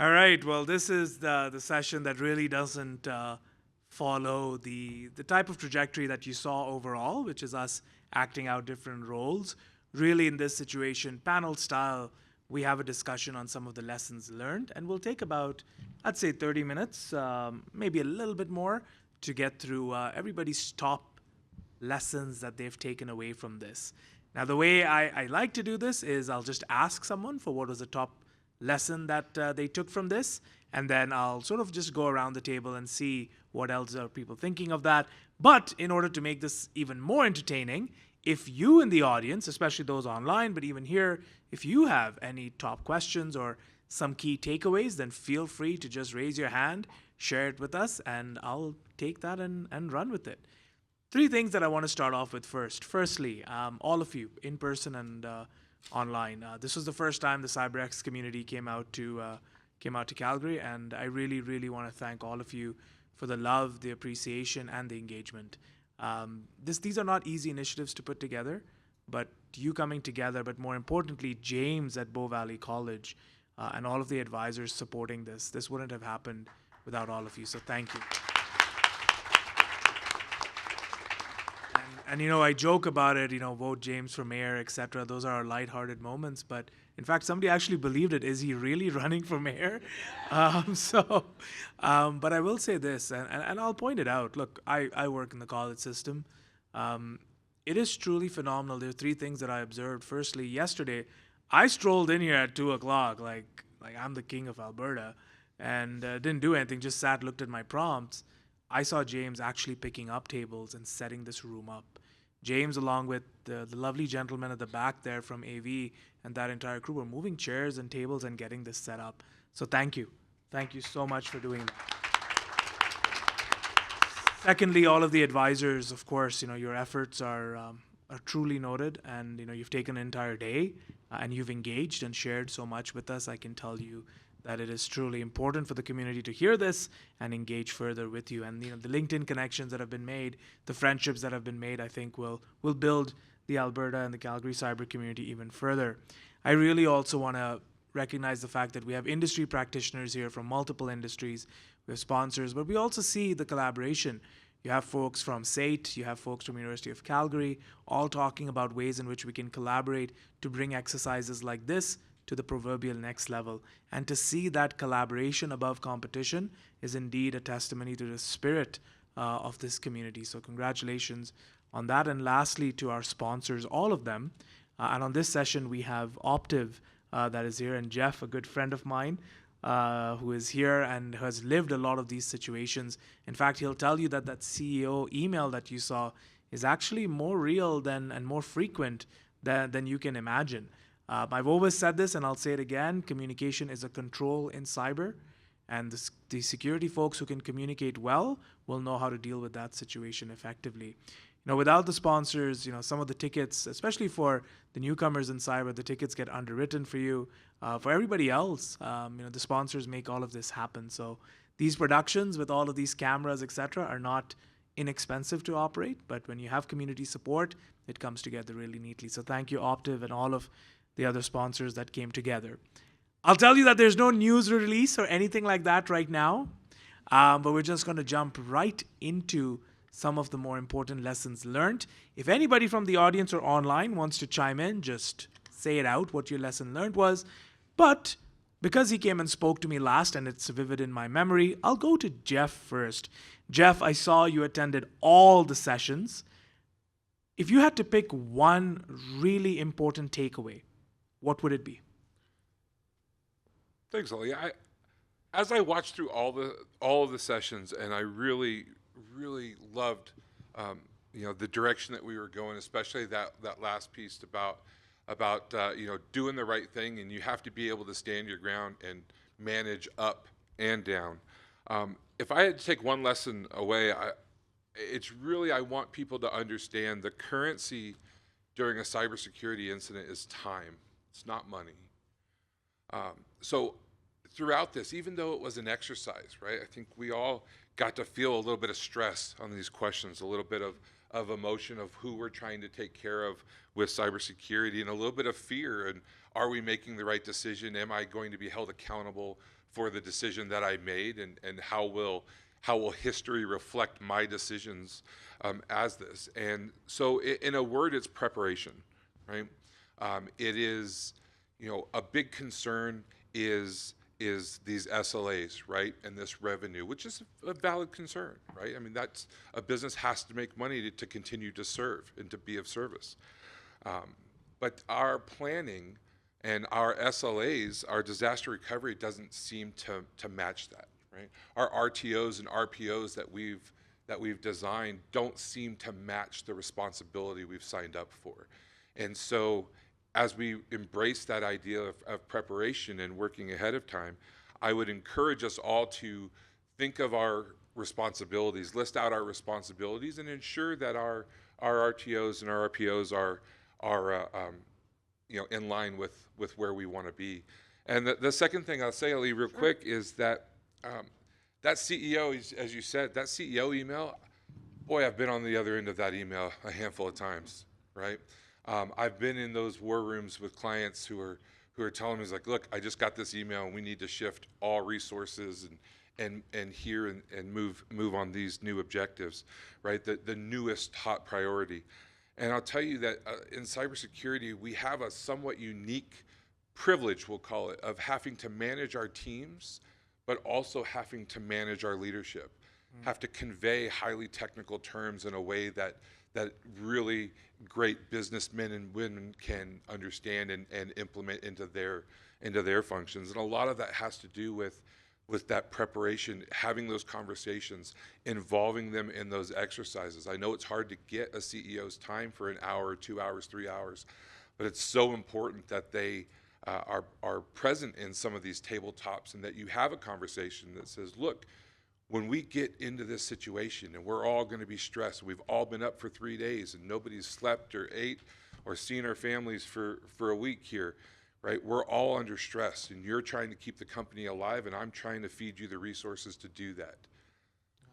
All right. Well, this is the session that really doesn't follow the type of trajectory that you saw overall, which is us acting out different roles. Really, in this situation, panel style, we have a discussion on some of the lessons learned, and we'll take about, I'd say, 30 minutes, maybe a little bit more, to get through everybody's top lessons that they've taken away from this. Now, the way I like to do this is I'll just ask someone for what was the top lesson that they took from this, and then I'll sort of just go around the table and see what else are people thinking of that. But in order to make this even more entertaining, if you in the audience, especially those online, but even here, if you have any top questions or some key takeaways, then feel free to just raise your hand, share it with us, and I'll take that and run with it. Three things that I want to start off with first. Firstly, all of you, in person and online. This was the first time the CyberX community came out to Calgary, and I really, really want to thank all of you for the love, the appreciation, and the engagement. These are not easy initiatives to put together, but you coming together, but more importantly, James at Bow Valley College and all of the advisors supporting this wouldn't have happened without all of you. So thank you. And I joke about it, vote James for mayor, etc. Those are our lighthearted moments. But in fact, somebody actually believed it. Is he really running for mayor? But I will say this, and I'll point it out. Look, I work in the college system. It is truly phenomenal. There are three things that I observed. Firstly, yesterday, I strolled in here at 2:00, like I'm the king of Alberta, and didn't do anything. Just sat, looked at my prompts. I saw James actually picking up tables and setting this room up. James, along with the lovely gentleman at the back there from AV and that entire crew, were moving chairs and tables and getting this set up. So thank you. Thank you so much for doing that. Secondly, all of the advisors, of course, your efforts are truly noted, and you've taken an entire day and you've engaged and shared so much with us. I can tell you that it is truly important for the community to hear this and engage further with you. And the LinkedIn connections that have been made, the friendships that have been made, I think will build the Alberta and the Calgary cyber community even further. I really also want to recognize the fact that we have industry practitioners here from multiple industries, we have sponsors, but we also see the collaboration. You have folks from SAIT, you have folks from University of Calgary, all talking about ways in which we can collaborate to bring exercises like this to the proverbial next level. And to see that collaboration above competition is indeed a testimony to the spirit of this community. So congratulations on that. And lastly, to our sponsors, all of them. And on this session, we have Optiv that is here, and Jeff, a good friend of mine, who is here and has lived a lot of these situations. In fact, he'll tell you that CEO email that you saw is actually more real and more frequent than you can imagine. I've always said this, and I'll say it again, communication is a control in cyber, and the security folks who can communicate well will know how to deal with that situation effectively. Without the sponsors, some of the tickets, especially for the newcomers in cyber, the tickets get underwritten for you. For everybody else, the sponsors make all of this happen. So these productions with all of these cameras, etc., are not inexpensive to operate, but when you have community support, it comes together really neatly. So thank you, Optiv, and all of the other sponsors that came together. I'll tell you that there's no news release or anything like that right now, but we're just going to jump right into some of the more important lessons learned. If anybody from the audience or online wants to chime in, just say it out, what your lesson learned was. But because he came and spoke to me last and it's vivid in my memory, I'll go to Jeff first. Jeff, I saw you attended all the sessions. If you had to pick one really important takeaway, what would it be? Thanks, Ali. As I watched through all of the sessions, and I really loved, the direction that we were going, especially that last piece about doing the right thing, and you have to be able to stand your ground and manage up and down. If I had to take one lesson away, I want people to understand the currency during a cybersecurity incident is time. It's not money. So throughout this, even though it was an exercise, right, I think we all got to feel a little bit of stress on these questions, a little bit of of emotion of who we're trying to take care of with cybersecurity, and a little bit of fear. And are we making the right decision? Am I going to be held accountable for the decision that I made? And how will history reflect my decisions as this? And so, in a word, it's preparation, right? It is, a big concern is these SLAs, right? And this revenue, which is a valid concern, right? I mean, that's a business has to make money to continue to serve and to be of service. But our planning and our SLAs, our disaster recovery doesn't seem to match that, right? Our RTOs and RPOs that we've designed don't seem to match the responsibility we've signed up for. And so as we embrace that idea of preparation and working ahead of time, I would encourage us all to think of our responsibilities, list out our responsibilities, and ensure that our RTOs and our RPOs are in line with where we want to be. And the second thing I'll say, Ali, real quick, is that that CEO, as you said, that CEO email, boy, I've been on the other end of that email a handful of times, right? I've been in those war rooms with clients who are telling me, like, look, I just got this email and we need to shift all resources and here and move on these new objectives, right? The newest hot priority. And I'll tell you that in cybersecurity, we have a somewhat unique privilege, we'll call it, of having to manage our teams, but also having to manage our leadership, have to convey highly technical terms in a way that really great businessmen and women can understand and implement into their functions. And a lot of that has to do with that preparation, having those conversations, involving them in those exercises. I know it's hard to get a CEO's time for an hour, 2 hours, 3 hours, but it's so important that they are present in some of these tabletops, and that you have a conversation that says, look, when we get into this situation and we're all going to be stressed, we've all been up for 3 days and nobody's slept or ate or seen our families for a week here, right? We're all under stress, and you're trying to keep the company alive, and I'm trying to feed you the resources to do that.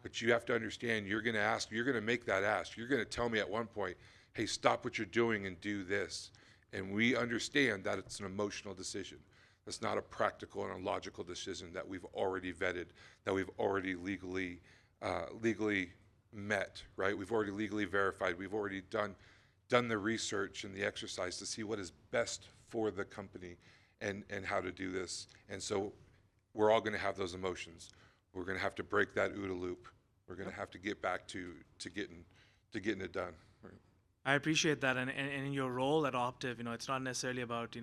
But you have to understand, you're going to make that ask. You're going to tell me at one point, hey, stop what you're doing and do this. And we understand that it's an emotional decision. It's not a practical and a logical decision that we've already vetted, that we've already legally met, right? We've already legally verified. We've already done the research and the exercise to see what is best for the company and how to do this. And so we're all going to have those emotions. We're going to have to break that OODA loop. We're going to have to get back to getting it done. Right? I appreciate that. And in your role at Optiv, it's not necessarily about,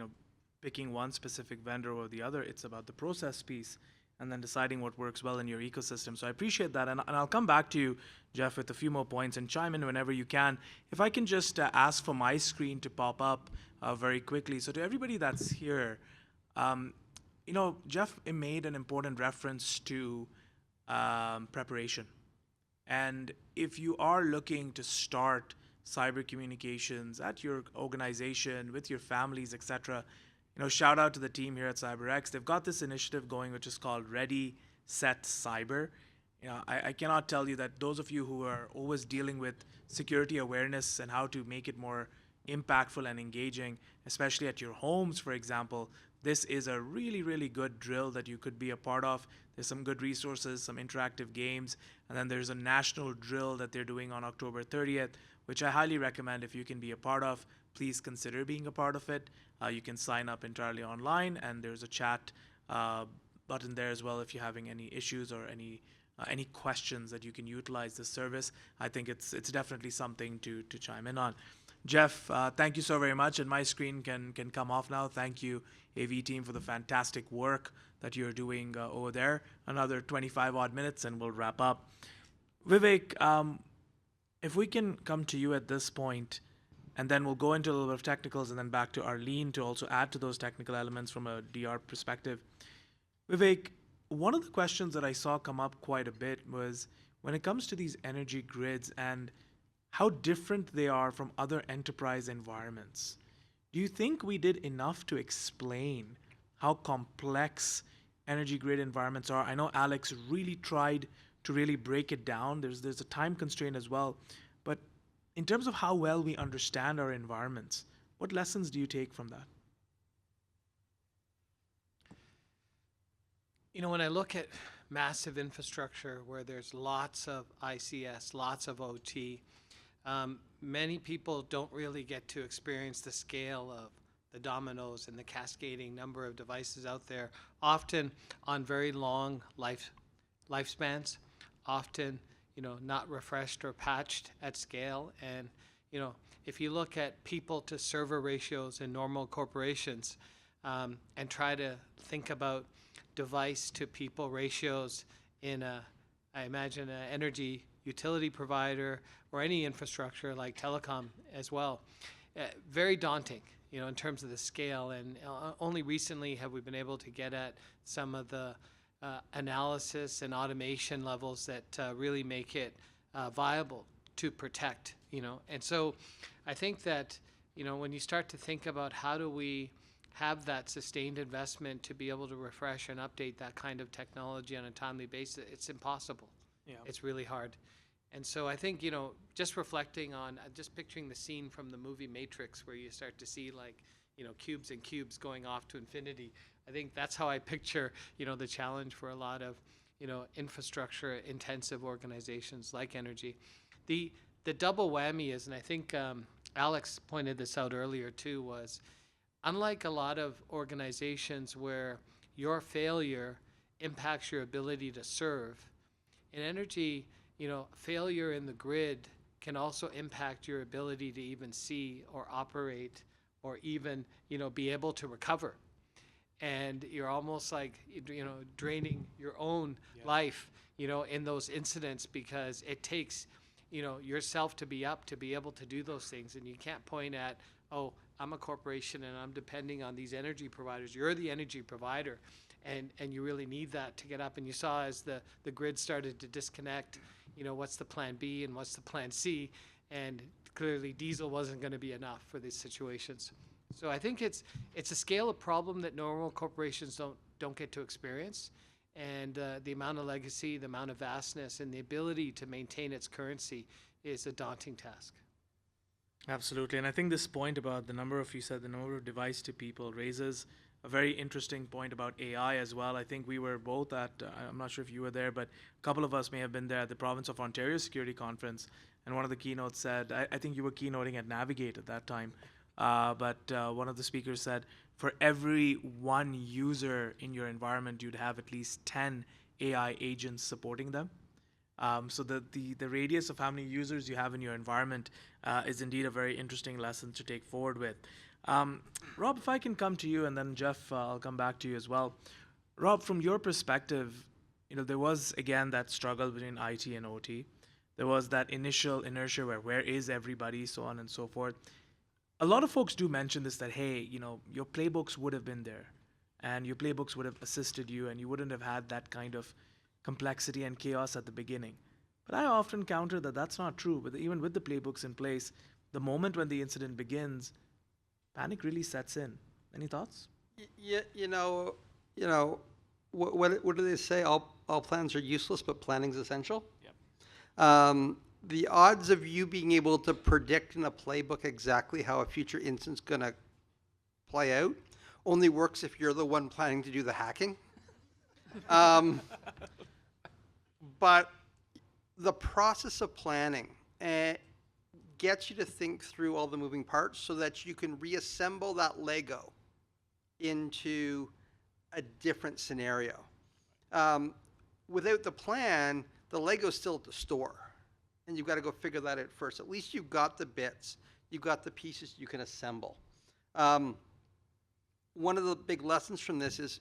picking one specific vendor or the other. It's about the process piece and then deciding what works well in your ecosystem. So I appreciate that. And I'll come back to you, Jeff, with a few more points, and chime in whenever you can. If I can just ask for my screen to pop up very quickly. So to everybody that's here, Jeff made an important reference to preparation. And if you are looking to start cyber communications at your organization, with your families, etc., shout out to the team here at CyberX. They've got this initiative going, which is called Ready, Set, Cyber. I cannot tell you that those of you who are always dealing with security awareness and how to make it more impactful and engaging, especially at your homes, for example, this is a really, really good drill that you could be a part of. There's some good resources, some interactive games, and then there's a national drill that they're doing on October 30th, which I highly recommend. If you can be a part of, please consider being a part of it. You can sign up entirely online, and there's a chat button there as well if you're having any issues or any questions that you can utilize this service. I think it's definitely something to chime in on. Jeff, thank you so very much, and my screen can come off now. Thank you, AV team, for the fantastic work that you're doing over there. Another 25 odd minutes and we'll wrap up. Vivek, if we can come to you at this point, and then we'll go into a little bit of technicals and then back to Arlene to also add to those technical elements from a DR perspective. Vivek, one of the questions that I saw come up quite a bit was when it comes to these energy grids and how different they are from other enterprise environments. Do you think we did enough to explain how complex energy grid environments are? I know Alex really tried to really break it down. There's a time constraint as well. But In terms of how well we understand our environments, what lessons do you take from that? You know, when I look at massive infrastructure where there's lots of ICS, lots of OT, many people don't really get to experience the scale of the dominoes and the cascading number of devices out there, often on very long lifespans, often, not refreshed or patched at scale. And, if you look at people to server ratios in normal corporations, and try to think about device to people ratios in I imagine, an energy utility provider or any infrastructure like telecom as well. Very daunting, in terms of the scale. And only recently have we been able to get at some of the analysis and automation levels that really make it viable to protect, And so I think that, when you start to think about how do we have that sustained investment to be able to refresh and update that kind of technology on a timely basis, it's impossible. Yeah. It's really hard. And so I think, just reflecting on, just picturing the scene from the movie Matrix where you start to see cubes and cubes going off to infinity. I think that's how I picture, the challenge for a lot of, infrastructure intensive organizations like energy. The double whammy is, and I think Alex pointed this out earlier too, was unlike a lot of organizations where your failure impacts your ability to serve, in energy, failure in the grid can also impact your ability to even see or operate or even, be able to recover. And you're almost like, draining your own life, in those incidents, because it takes, yourself to be up to be able to do those things. And you can't point at, oh, I'm a corporation and I'm depending on these energy providers. You're the energy provider, and you really need that to get up. And you saw as the grid started to disconnect, what's the plan B and what's the plan C? And clearly diesel wasn't going to be enough for these situations. So I think it's a scale of problem that normal corporations don't get to experience. And the amount of legacy, the amount of vastness, and the ability to maintain its currency is a daunting task. Absolutely. And I think this point about the number of device to people raises a very interesting point about AI as well. I think we were both at, I'm not sure if you were there, but a couple of us may have been there at the Province of Ontario Security Conference. And one of the keynotes said, I think you were keynoting at Navigate at that time, but one of the speakers said, for every one user in your environment, you'd have at least 10 AI agents supporting them. So the radius of how many users you have in your environment is indeed a very interesting lesson to take forward with. Rob, if I can come to you, and then Jeff, I'll come back to you as well. Rob, from your perspective, there was, again, that struggle between IT and OT. There was that initial inertia where is everybody, so on and so forth. A lot of folks do mention this, that, hey, your playbooks would have been there, and your playbooks would have assisted you, and you wouldn't have had that kind of complexity and chaos at the beginning. But I often counter that that's not true. But even with the playbooks in place, the moment when the incident begins, panic really sets in. Any thoughts? What do they say? All plans are useless, but planning's essential. Yep. The odds of you being able to predict in a playbook exactly how a future incident's going to play out only works if you're the one planning to do the hacking. But the process of planning gets you to think through all the moving parts so that you can reassemble that Lego into a different scenario. Without the plan, the Lego's still at the store, and you've got to go figure that out first. At least you've got the bits, you've got the pieces you can assemble. One of the big lessons from this is,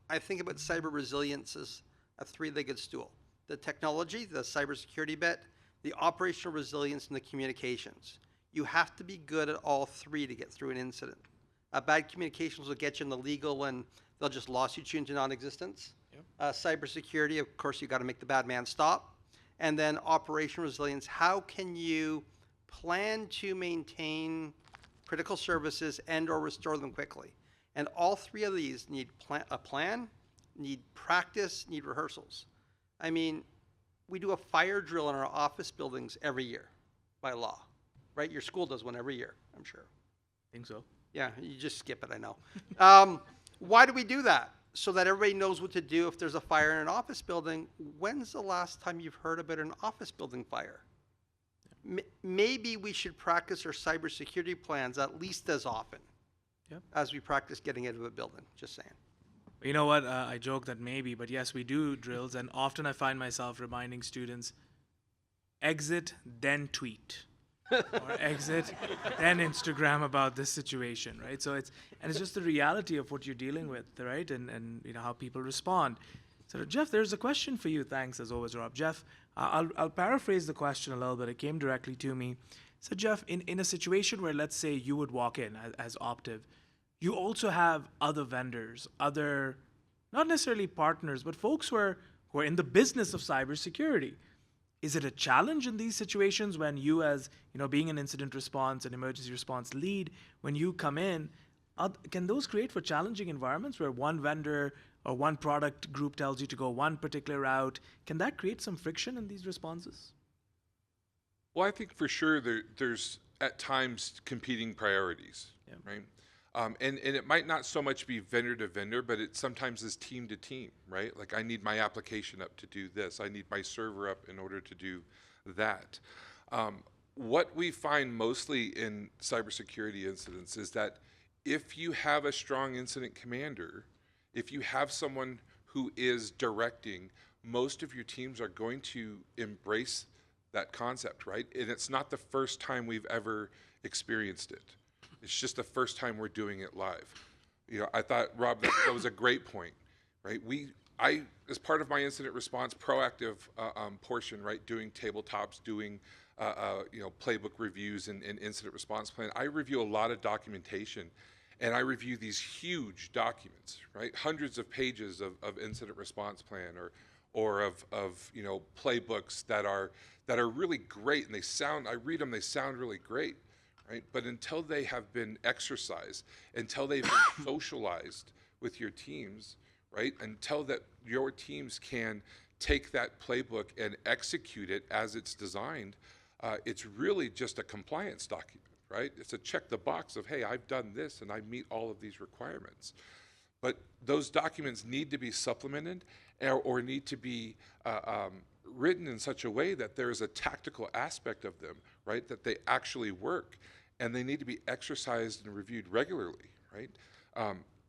I think about cyber resilience as a three-legged stool. The technology, the cybersecurity bit, the operational resilience, and the communications. You have to be good at all three to get through an incident. Bad communications will get you in the legal, and they'll just lawsuit you into non-existence. Yep. Cybersecurity, of course, you've got to make the bad man stop. And then operational resilience, how can you plan to maintain critical services and or restore them quickly? And all three of these need a plan, need practice, need rehearsals. I mean, we do a fire drill in our office buildings every year by law. right? Your school does one every year, I'm sure. Think so. Yeah, you just skip it, I know. Why do we do that? So that everybody knows what to do if there's a fire in an office building. When's the last time you've heard about an office building fire? Maybe we should practice our cybersecurity plans at least as often as we practice getting out of a building, just saying. You know what? I joke that maybe, but yes, we do drills, and often I find myself reminding students, exit, then tweet. Or exit, then Instagram about this situation, right? So it's just the reality of what you're dealing with, right? And you know how people respond. So Jeff, there's a question for you. Thanks as always, Rob. Jeff, I'll paraphrase the question a little bit. It came directly to me. So Jeff, in a situation where let's say you would walk in as Optiv, you also have other vendors, other not necessarily partners, but folks who are in the business of cybersecurity. Is it a challenge in these situations when you, as you know, being an incident response and emergency response lead, when you come in, can those create for challenging environments where one vendor or one product group tells you to go one particular route? Can that create some friction in these responses? Well, I think for sure there's at times competing priorities, right? And it might not so much be vendor to vendor, but it sometimes is team to team, right? Like I need my application up to do this. I need my server up in order to do that. What we find mostly in cybersecurity incidents is that if you have a strong incident commander, if you have someone who is directing, most of your teams are going to embrace that concept, right? And it's not the first time we've ever experienced it. It's just the first time we're doing it live. You know, I thought, Rob, that was a great point, right? I, as part of my incident response proactive portion, right, doing tabletops, doing, you know, playbook reviews and incident response plan, I review a lot of documentation, and I review these huge documents, right? Hundreds of pages of incident response plan or of you know, playbooks that are really great, and I read them, they sound really great. Right? But until they have been exercised, until they've been socialized with your teams, right? Until that your teams can take that playbook and execute it as it's designed, it's really just a compliance document, right? It's a check the box of, hey, I've done this and I meet all of these requirements. But those documents need to be supplemented or need to be written in such a way that there is a tactical aspect of them, right? That they actually work, and they need to be exercised and reviewed regularly, right?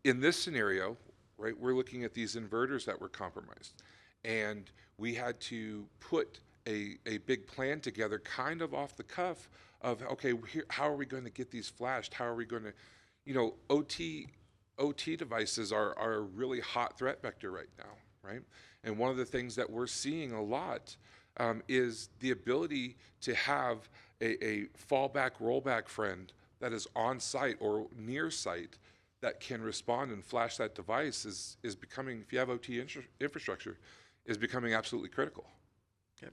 In this scenario, right, we're looking at these inverters that were compromised, and we had to put a big plan together kind of off the cuff of, okay, how are we going to get these flashed? How are we going to, you know, OT devices are a really hot threat vector right now, right? And one of the things that we're seeing a lot is the ability to have a fallback, rollback friend that is on site or near site that can respond and flash that device is becoming, if you have OT infrastructure, is becoming absolutely critical. Okay.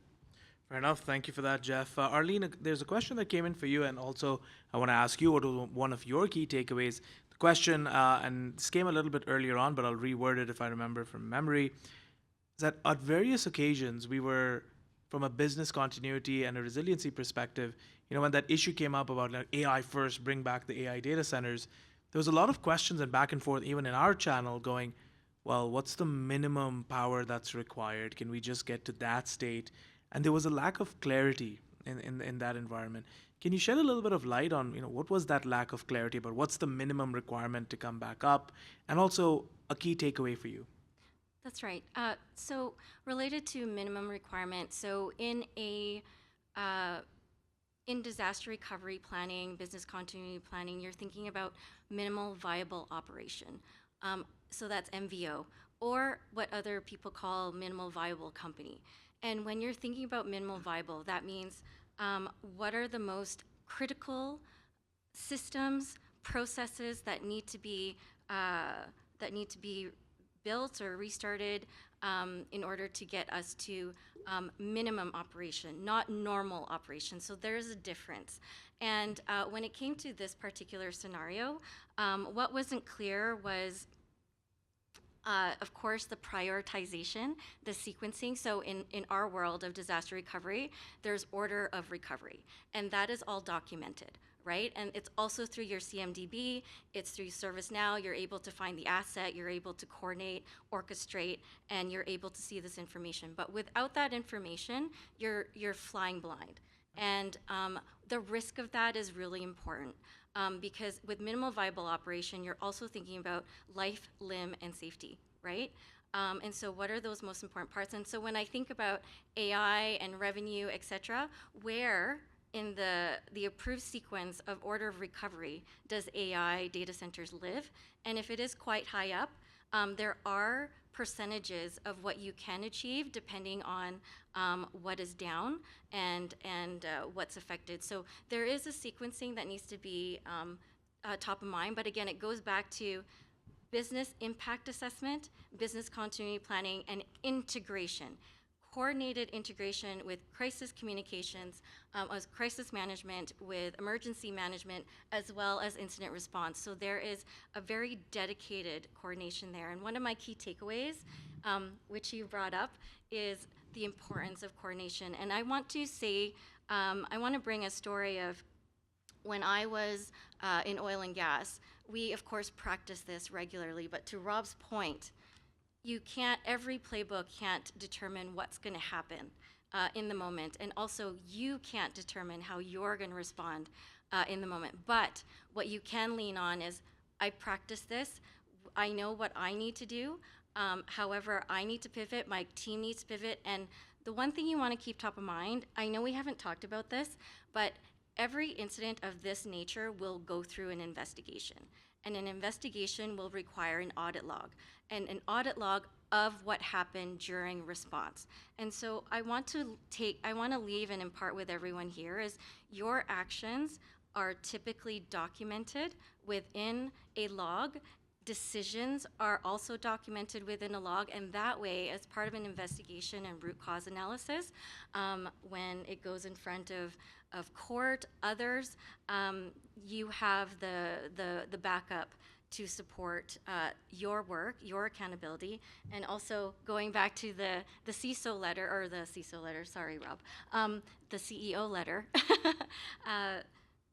Fair enough. Thank you for that, Jeff. Arlene, there's a question that came in for you, and also I want to ask you what was one of your key takeaways. The question, and this came a little bit earlier on, but I'll reword it if I remember from memory, is that at various occasions we were, from a business continuity and a resiliency perspective, you know, when that issue came up about like AI first, bring back the AI data centers, there was a lot of questions and back and forth, even in our channel, going, well, what's the minimum power that's required? Can we just get to that state? And there was a lack of clarity in that environment. Can you shed a little bit of light on, you know, what was that lack of clarity about? What's the minimum requirement to come back up? And also a key takeaway for you. That's right. So related to minimum requirements, so in disaster recovery planning, business continuity planning, you're thinking about minimal viable operation. So that's MVO, or what other people call minimal viable company. And when you're thinking about minimal viable, that means what are the most critical systems, processes that need to be built or restarted in order to get us to minimum operation, not normal operation. So there's a difference. And when it came to this particular scenario, what wasn't clear was Of course, the prioritization, the sequencing. So in our world of disaster recovery, there's order of recovery, and that is all documented, right? And it's also through your CMDB, it's through ServiceNow, you're able to find the asset, you're able to coordinate, orchestrate, and you're able to see this information. But without that information, you're flying blind. And the risk of that is really important. Because with minimal viable operation, you're also thinking about life, limb, and safety, right? And so what are those most important parts? And so when I think about AI and revenue, et cetera, where in the approved sequence of order of recovery does AI data centers live? And if it is quite high up, there are percentages of what you can achieve depending on what is down and what's affected. So there is a sequencing that needs to be top of mind, but again, it goes back to business impact assessment, business continuity planning, and integration. Coordinated integration with crisis communications, as crisis management, with emergency management, as well as incident response. So there is a very dedicated coordination there. And one of my key takeaways, which you brought up, is the importance of coordination. And I want to say, I want to bring a story of when I was in oil and gas. We, of course, practice this regularly, but to Rob's point, every playbook can't determine what's going to happen in the moment. And also, you can't determine how you're going to respond in the moment. But what you can lean on is, I practice this. I know what I need to do. However, I need to pivot. My team needs to pivot. And the one thing you want to keep top of mind, I know we haven't talked about this, but every incident of this nature will go through an investigation. And an investigation will require an audit log, and an audit log of what happened during response. And so I want to leave and impart with everyone here is your actions are typically documented within a log. Decisions are also documented within a log, and that way, as part of an investigation and root cause analysis, when it goes in front of court, others, you have the backup to support your work, your accountability, and also going back to the CISO letter, or the CISO letter, sorry, Rob, the CEO letter,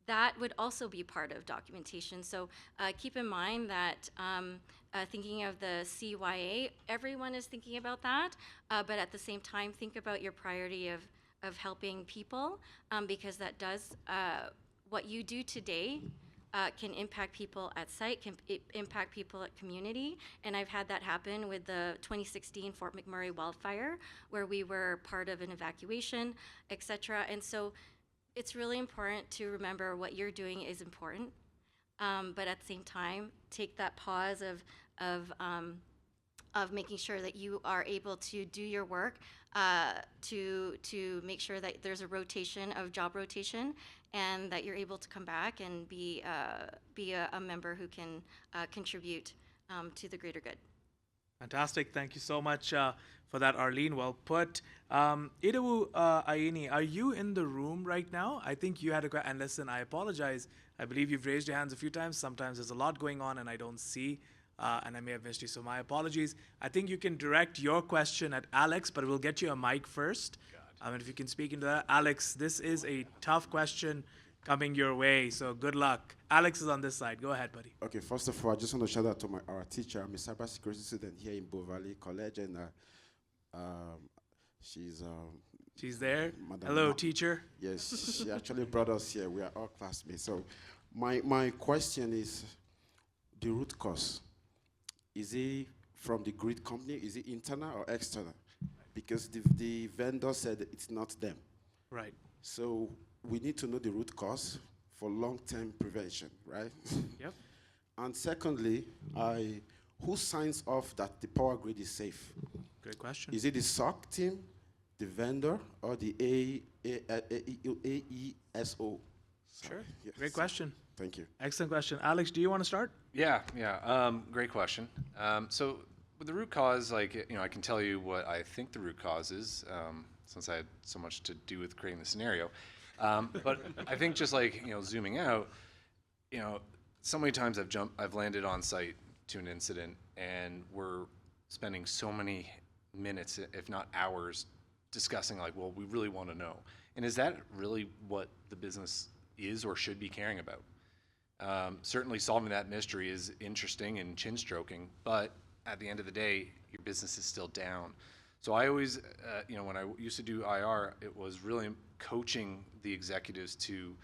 that would also be part of documentation. So keep in mind that thinking of the CYA, everyone is thinking about that, but at the same time, think about your priority of helping people, because that does, what you do today can impact people at site, can impact people at community. And I've had that happen with the 2016 Fort McMurray wildfire, where we were part of an evacuation, et cetera. And so it's really important to remember what you're doing is important, but at the same time, take that pause of making sure that you are able to do your work, to make sure that there's a rotation of job rotation, and that you're able to come back and be a member who can contribute to the greater good. Fantastic. Thank you so much for that, Arlene. Well put. Idawu Aini, are you in the room right now? I think you had a question. And listen, I apologize. I believe you've raised your hands a few times. Sometimes there's a lot going on and I don't see, and I may have missed you, so my apologies. I think you can direct your question at Alex, but we'll get you a mic first. And if you can speak into that. Alex, this is a tough question coming your way, so good luck. Alex is on this side. Go ahead, buddy. Okay, first of all, I just want to shout out to our teacher. I'm a cybersecurity student here in Bow Valley College, and she's there. Madam Hello, teacher. Yes, she actually brought us here. We are all classmates. So my question is the root cause. Is it from the grid company? Is it internal or external? Because the vendor said it's not them. Right. So we need to know the root cause for long-term prevention, right? Yep. And secondly, who signs off that the power grid is safe? Great question. Is it the SOC team, the vendor, or the AESO? Sure. Yes. Great question. Thank you. Excellent question. Alex, do you want to start? Yeah. Great question. So with the root cause, I can tell you what I think the root cause is, since I had so much to do with creating the scenario. But I think just zooming out, so many times I've landed on site to an incident, and we're spending so many minutes, if not hours, discussing like, well, we really want to know. And is that really what the business is or should be caring about? Certainly solving that mystery is interesting and chin stroking, but at the end of the day, your business is still down. So I always, when I used to do IR, it was really coaching the executives to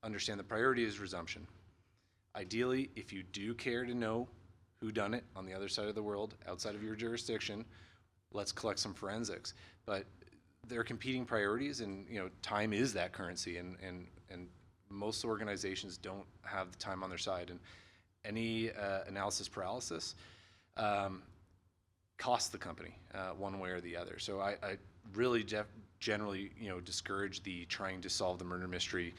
understand the priority is resumption. Ideally, if you do care to know who done it on the other side of the world, outside of your jurisdiction, let's collect some forensics. But there are competing priorities, and time is that currency, and most organizations don't have the time on their side, and any analysis paralysis costs the company one way or the other. So I really generally discourage the trying to solve the murder mystery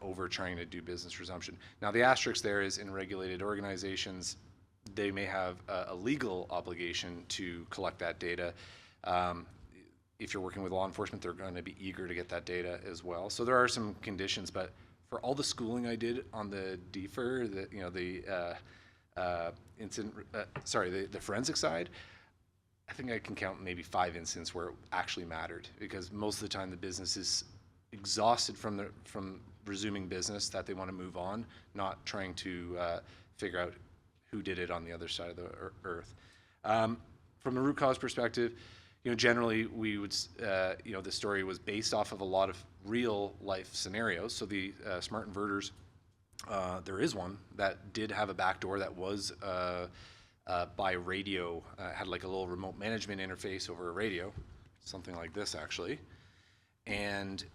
over trying to do business resumption. Now the asterisk there is in regulated organizations, they may have a legal obligation to collect that data. If you're working with law enforcement, they're going to be eager to get that data as well. So there are some conditions, but for all the schooling I did on the DFIR, the forensic side, I think I can count maybe 5 instances where it actually mattered, because most of the time the business is exhausted from resuming business, that they want to move on, not trying to figure out who did it on the other side of the earth. From a root cause perspective, generally we would, the story was based off of a lot of real life scenarios. So the smart inverters, there is one that did have a backdoor that was by radio, had like a little remote management interface over a radio, something like this actually, and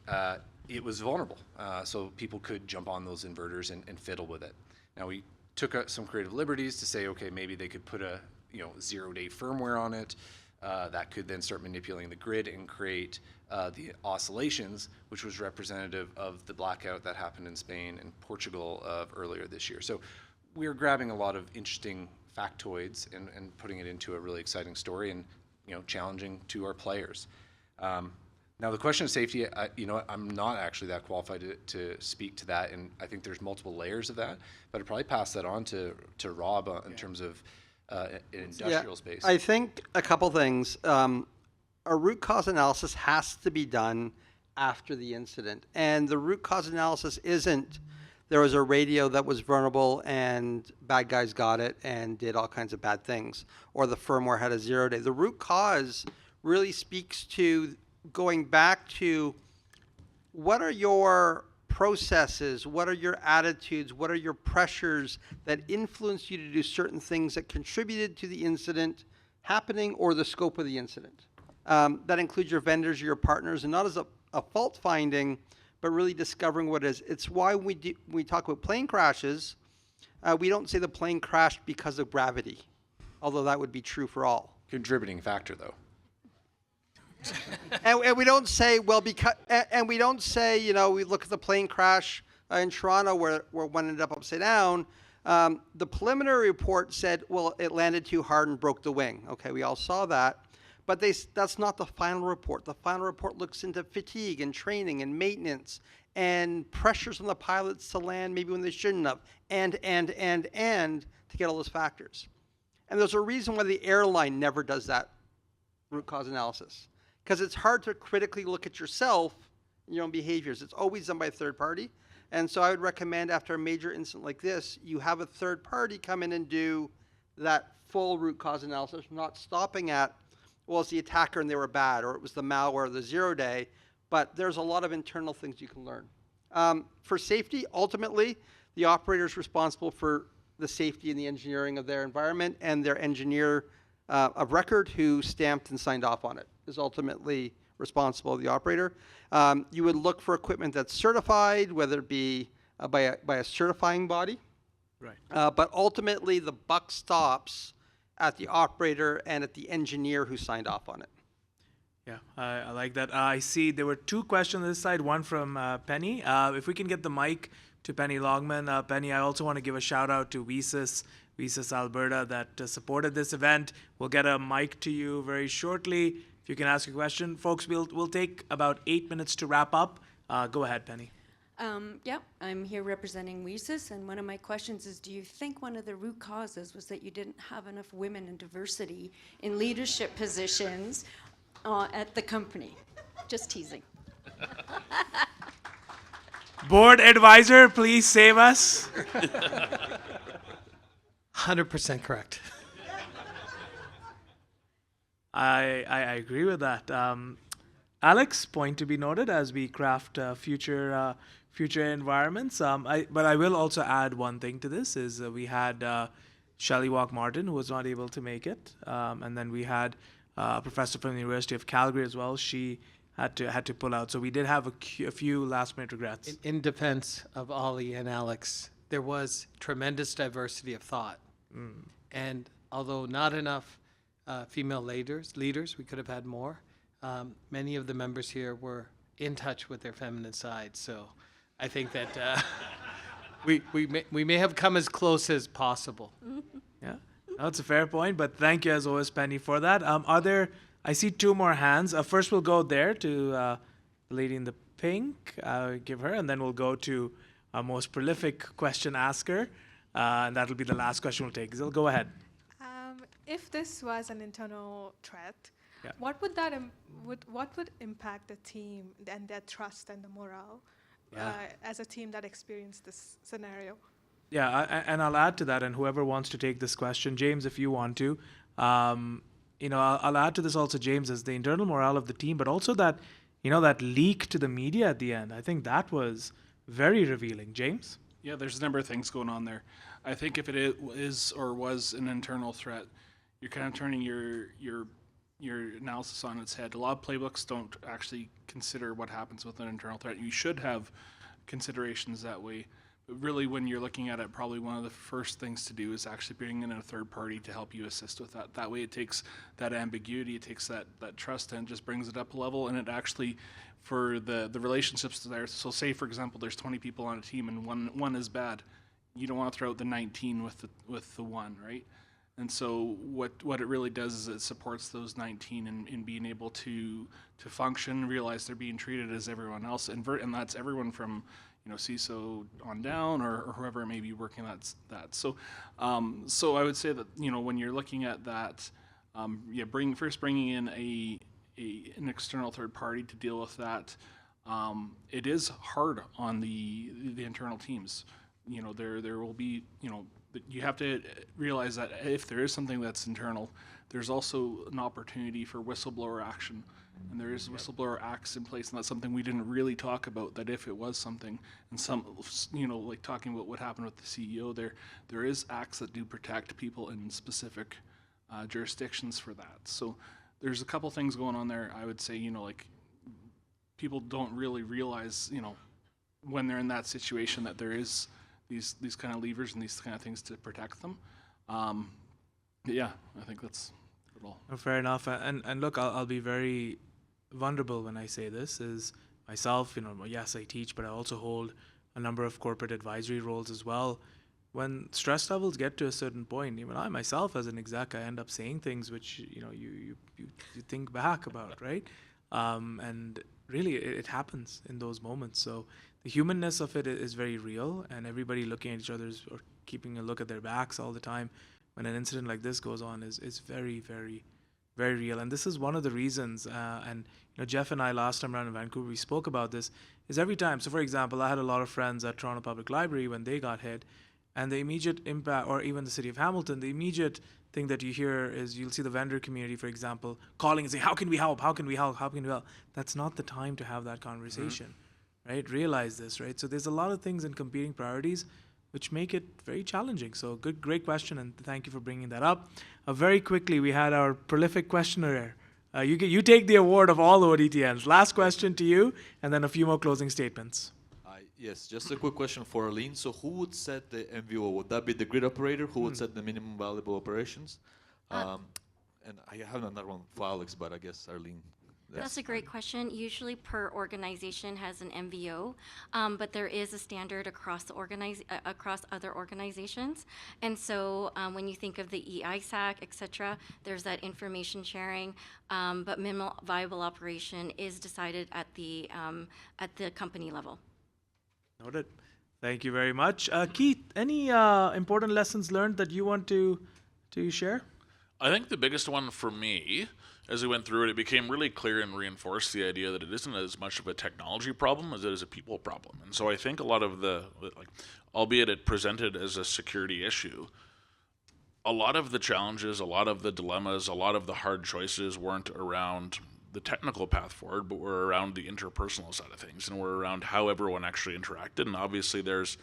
it was vulnerable. So people could jump on those inverters and fiddle with it. Now we took some creative liberties to say, okay, maybe they could put a 0-day firmware on it that could then start manipulating the grid and create the oscillations, which was representative of the blackout that happened in Spain and Portugal earlier this year. So we are grabbing a lot of interesting factoids and putting it into a really exciting story and challenging to our players. Now the question of safety, I'm not actually that qualified to speak to that, and I think there's multiple layers of that, but I'd probably pass that on to Rob in terms of an industrial space. I think a couple things. A root cause analysis has to be done after the incident, and the root cause analysis isn't there was a radio that was vulnerable and bad guys got it and did all kinds of bad things, or the firmware had a 0-day. The root cause really speaks to going back to what are your processes, what are your attitudes, what are your pressures that influence you to do certain things that contributed to the incident happening or the scope of the incident. That includes your vendors, your partners, and not as a fault finding, but really discovering what it is. It's why we talk about plane crashes, we don't say the plane crashed because of gravity, although that would be true for all. Contributing factor though. And we don't say, well, because, and we don't say, we look at the plane crash in Toronto where one ended up upside down. The preliminary report said, well, it landed too hard and broke the wing. Okay, we all saw that. But that's not the final report. The final report looks into fatigue and training and maintenance and pressures on the pilots to land maybe when they shouldn't have, and to get all those factors. And there's a reason why the airline never does that root cause analysis. Because it's hard to critically look at yourself and your own behaviors. It's always done by a third party. And so I would recommend after a major incident like this, you have a third party come in and do that full root cause analysis, not stopping at, well, it's the attacker and they were bad, or it was the malware or the 0-day, but there's a lot of internal things you can learn. For safety, ultimately, the operator is responsible for the safety and the engineering of their environment, and their engineer of record who stamped and signed off on it is ultimately responsible, the operator. You would look for equipment that's certified, whether it be by a certifying body. Right. But ultimately, the buck stops at the operator and at the engineer who signed off on it. Yeah, I like that. I see there were 2 questions on this side, one from Penny. If we can get the mic to Penny Longman. Penny, I also want to give a shout out to VSIS Alberta that supported this event. We'll get a mic to you very shortly. If you can ask a question. Folks, we'll take about 8 minutes to wrap up. Go ahead, Penny. Yeah, I'm here representing WESIS, and one of my questions is, do you think one of the root causes was that you didn't have enough women and diversity in leadership positions at the company? Just teasing. Board advisor, please save us. 100% correct. I agree with that. Alex, point to be noted as we craft future environments. But I will also add one thing to this: is we had Shelley Walk Martin, who was not able to make it, and then we had a professor from the University of Calgary as well. She had to pull out. So we did have a few last minute regrets. In defense of Ollie and Alex, there was tremendous diversity of thought. And although not enough female leaders, we could have had more. Many of the members here were in touch with their feminine side. So I think that we may have come as close as possible. Yeah, that's a fair point. But thank you as always, Penny, for that. I see two more hands. First, we'll go there to the lady in the pink. Give her, and then we'll go to our most prolific question asker, and that'll be the last question we'll take. So go ahead. If this was an internal threat, Yeah. what would impact the team and their trust and the morale as a team that experienced this scenario? Yeah, and I'll add to that, and whoever wants to take this question, James, if you want to, I'll add to this also, James, as the internal morale of the team, but also that, that leak to the media at the end. I think that was very revealing. James? Yeah, there's a number of things going on there. I think if it is or was an internal threat, you're kind of turning your analysis on its head. A lot of playbooks don't actually consider what happens with an internal threat. You should have considerations that way. But really, when you're looking at it, probably one of the first things to do is actually bring in a third party to help you assist with that. That way it takes that ambiguity, it takes that trust, and just brings it up a level, and it actually, for the relationships there, so say, for example, there's 20 people on a team and one is bad. You don't want to throw out the 19 with the one, right? And so what it really does is it supports those 19 in being able to function, realize they're being treated as everyone else, and that's everyone from CISO on down or whoever it may be working that. So I would say that when you're looking at that, bringing in an external third party to deal with that, it is hard on the internal teams. There will be you have to realize that if there is something that's internal, there's also an opportunity for whistleblower action. And there is whistleblower acts in place, and that's something we didn't really talk about, that if it was something, and like talking about what happened with the CEO, there is acts that do protect people in specific jurisdictions for that. So there's a couple things going on there. I would say, like, people don't really realize, when they're in that situation, that there is these kind of levers and these kind of things to protect them. Yeah, I think that's it all. Fair enough. And look, I'll be very vulnerable when I say this. Is myself, yes, I teach, but I also hold a number of corporate advisory roles as well. When stress levels get to a certain point, even I myself as an exec, I end up saying things which you think back about, right? And really, it happens in those moments. So the humanness of it is very real, and everybody looking at each other or keeping a look at their backs all the time when an incident like this goes on is very, very, very real. And this is one of the reasons, and Jeff and I last time around in Vancouver, we spoke about this, is every time. So for example, I had a lot of friends at Toronto Public Library when they got hit, and the immediate impact, or even the city of Hamilton, the immediate thing that you hear is you'll see the vendor community, for example, calling and saying, how can we help? How can we help? How can we help? That's not the time to have that conversation, right? Realize this, right? So there's a lot of things in competing priorities which make it very challenging. So great question, and thank you for bringing that up. Very quickly, we had our prolific questioner. You take the award of all ODTNs. Last question to you, and then a few more closing statements. Yes, just a quick question for Arlene. So who would set the MVO? Would that be the grid operator? Who would set the minimum valuable operations? And I have another one for Alex, but I guess Arlene. That's a great question. Usually per organization has an MVO, but there is a standard across across other organizations. And so when you think of the EISAC, et cetera, there's that information sharing, but minimal viable operation is decided at the company level. Noted. Thank you very much. Keith, any important lessons learned that you want to share? I think the biggest one for me, as we went through it, it became really clear and reinforced the idea that it isn't as much of a technology problem as it is a people problem. And so I think a lot of albeit it presented as a security issue, a lot of the challenges, a lot of the dilemmas, a lot of the hard choices weren't around the technical path forward, but were around the interpersonal side of things, and were around how everyone actually interacted. And obviously there's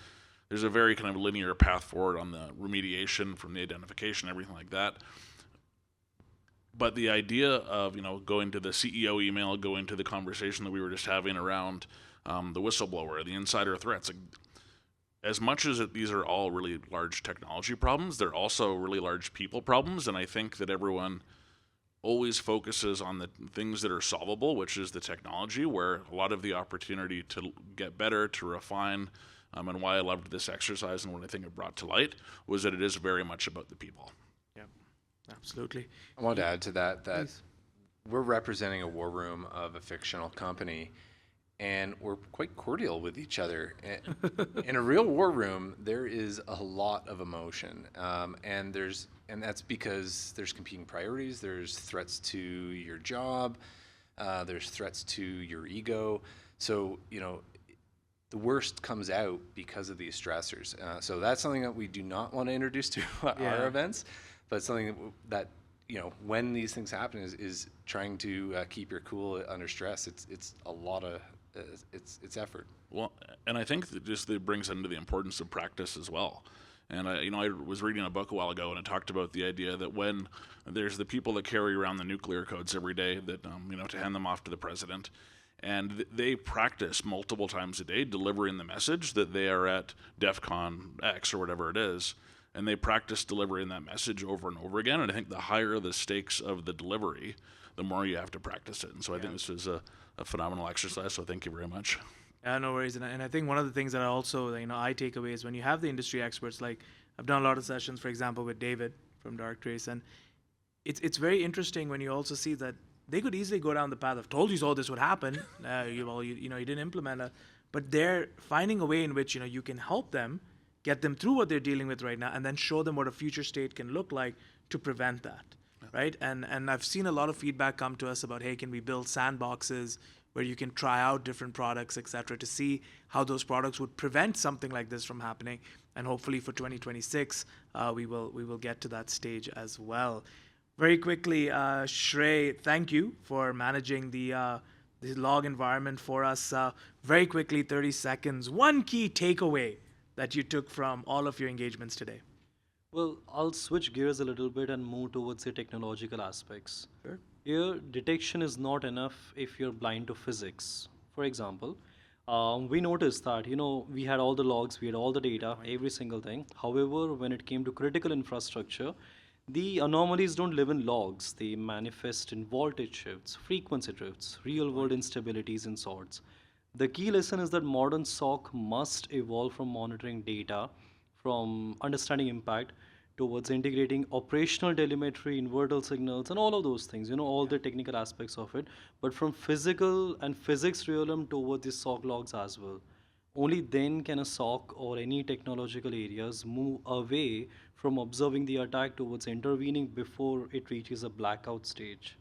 a very kind of linear path forward on the remediation from the identification, everything like that. But the idea of, going to the CEO email, going to the conversation that we were just having around the whistleblower, the insider threats, as much as these are all really large technology problems, they're also really large people problems. And I think that everyone always focuses on the things that are solvable, which is the technology, where a lot of the opportunity to get better, to refine, and why I loved this exercise and what I think it brought to light was that it is very much about the people. Yeah, absolutely. I want to add to that Please. we're representing a war room of a fictional company, and we're quite cordial with each other. In a real war room, there is a lot of emotion, and that's because there's competing priorities. There's threats to your job. There's threats to your ego. So the worst comes out because of these stressors. So that's something that we do not want to introduce to our events, but something that when these things happen is trying to keep your cool under stress. It's a lot of it's effort. Well, and I think that just it brings into the importance of practice as well. And I was reading a book a while ago, and it talked about the idea that when there's the people that carry around the nuclear codes every day, that to hand them off to the president, and they practice multiple times a day delivering the message that they are at DEFCON X or whatever it is, and they practice delivering that message over and over again. And I think the higher the stakes of the delivery, the more you have to practice it. And so I think this is a phenomenal exercise. So thank you very much. Yeah, no worries. And I think one of the things that I also, I take away is when you have the industry experts, like I've done a lot of sessions, for example, with David from Darktrace, and it's very interesting when you also see that they could easily go down the path of told you so this would happen. You didn't implement it, but they're finding a way in which you can help them, get them through what they're dealing with right now, and then show them what a future state can look like to prevent that, right? And I've seen a lot of feedback come to us about, hey, can we build sandboxes where you can try out different products, et cetera, to see how those products would prevent something like this from happening. And hopefully for 2026, we will get to that stage as well. Very quickly, Shrey, thank you for managing the log environment for us. Very quickly, 30 seconds. One key takeaway that you took from all of your engagements today. Well, I'll switch gears a little bit and move towards the technological aspects. Sure. Here, detection is not enough if you're blind to physics. For example, we noticed that, we had all the logs, we had all the data, every single thing. However, when it came to critical infrastructure, the anomalies don't live in logs. They manifest in voltage shifts, frequency drifts, real-world instabilities and sorts. The key lesson is that modern SOC must evolve from monitoring data, from understanding impact, towards integrating operational telemetry, inverter signals, and all of those things, all the technical aspects of it, but from physical and physics realm towards the SOC logs as well. Only then can a SOC or any technological areas move away from observing the attack towards intervening before it reaches a blackout stage.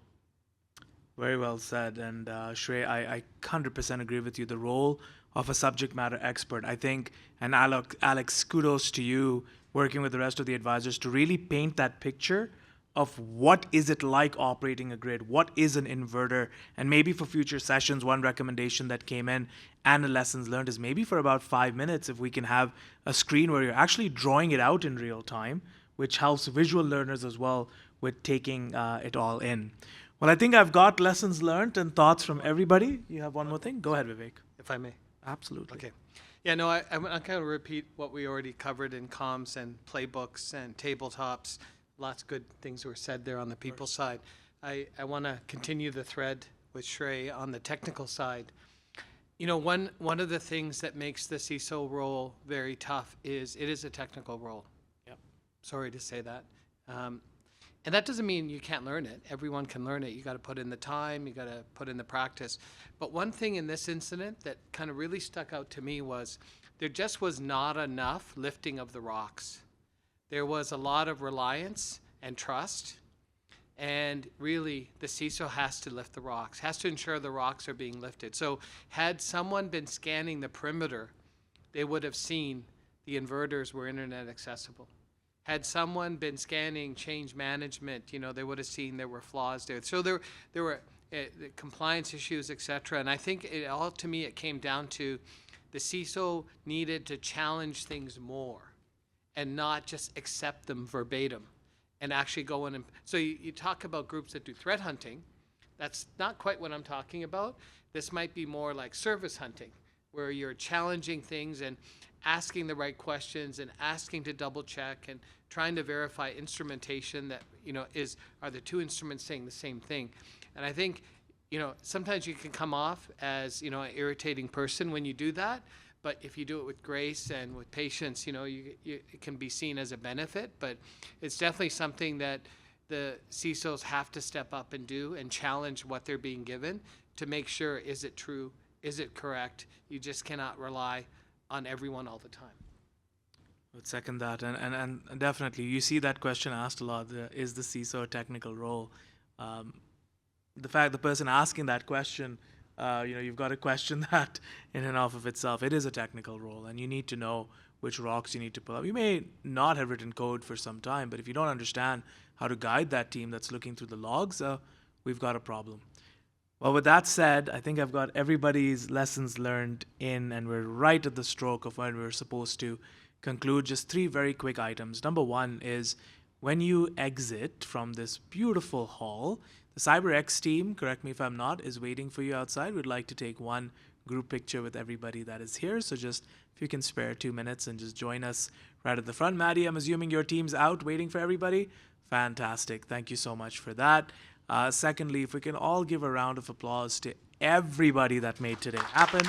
Very well said. And Shrey, I 100% agree with you. The role of a subject matter expert, I think, and Alex, kudos to you working with the rest of the advisors to really paint that picture of what is it like operating a grid, what is an inverter, and maybe for future sessions, one recommendation that came in and the lessons learned is maybe for about 5 minutes, if we can have a screen where you're actually drawing it out in real time, which helps visual learners as well with taking it all in. Well, I think I've got lessons learned and thoughts from everybody. You have one more thing? Go ahead, Vivek. If I may. Absolutely. Okay. Yeah, no, I'm going to repeat what we already covered in comms and playbooks and tabletops. Lots of good things were said there on the people side. I want to continue the thread with Shrey on the technical side. One of the things that makes the CISO role very tough is it is a technical role. Yep. Sorry to say that. And that doesn't mean you can't learn it. Everyone can learn it. You got to put in the time. You got to put in the practice. But one thing in this incident that kind of really stuck out to me was there just was not enough lifting of the rocks. There was a lot of reliance and trust. And really, the CISO has to lift the rocks, has to ensure the rocks are being lifted. So had someone been scanning the perimeter, they would have seen the inverters were internet accessible. Had someone been scanning change management, they would have seen there were flaws there. So there were compliance issues, et cetera. And I think to me, it came down to the CISO needed to challenge things more and not just accept them verbatim. And actually go in and, so you talk about groups that do threat hunting. That's not quite what I'm talking about. This might be more like service hunting, where you're challenging things and asking the right questions and asking to double check and trying to verify instrumentation that, are the two instruments saying the same thing? And I think, sometimes you can come off as, an irritating person when you do that. But if you do it with grace and with patience, it can be seen as a benefit. But it's definitely something that the CISOs have to step up and do and challenge what they're being given to make sure, is it true? Is it correct? You just cannot rely on everyone all the time. I would second that. And definitely, you see that question asked a lot, is the CISO a technical role? The person asking that question, you've got to question that in and of itself. It is a technical role, and you need to know which rocks you need to pull up. You may not have written code for some time, but if you don't understand how to guide that team that's looking through the logs, we've got a problem. Well, with that said, I think I've got everybody's lessons learned in, and we're right at the stroke of when we're supposed to conclude. Just 3 very quick items. Number 1 is, when you exit from this beautiful hall, the CyberX team, correct me if I'm not, is waiting for you outside. We'd like to take one group picture with everybody that is here. So just if you can spare 2 minutes and just join us right at the front. Maddie, I'm assuming your team's out waiting for everybody. Fantastic. Thank you so much for that. Secondly, if we can all give a round of applause to everybody that made today happen.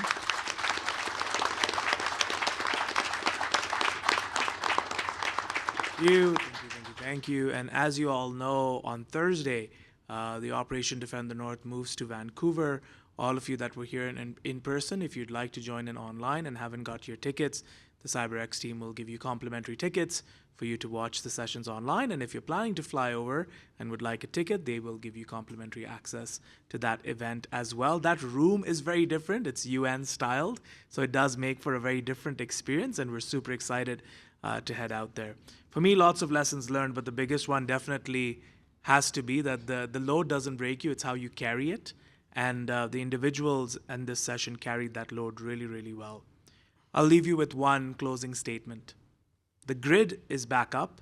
Thank you. And as you all know, on Thursday, the Operation Defend the North moves to Vancouver. All of you that were here in person, if you'd like to join in online and haven't got your tickets, the CyberX team will give you complimentary tickets for you to watch the sessions online. And if you're planning to fly over and would like a ticket, they will give you complimentary access to that event as well. That room is very different. It's UN styled, so it does make for a very different experience, and we're super excited to head out there. For me, lots of lessons learned, but the biggest one definitely has to be that the load doesn't break you, it's how you carry it. And the individuals in this session carried that load really, really well. I'll leave you with one closing statement. The grid is back up,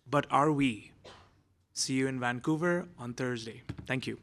but are we? See you in Vancouver on Thursday. Thank you.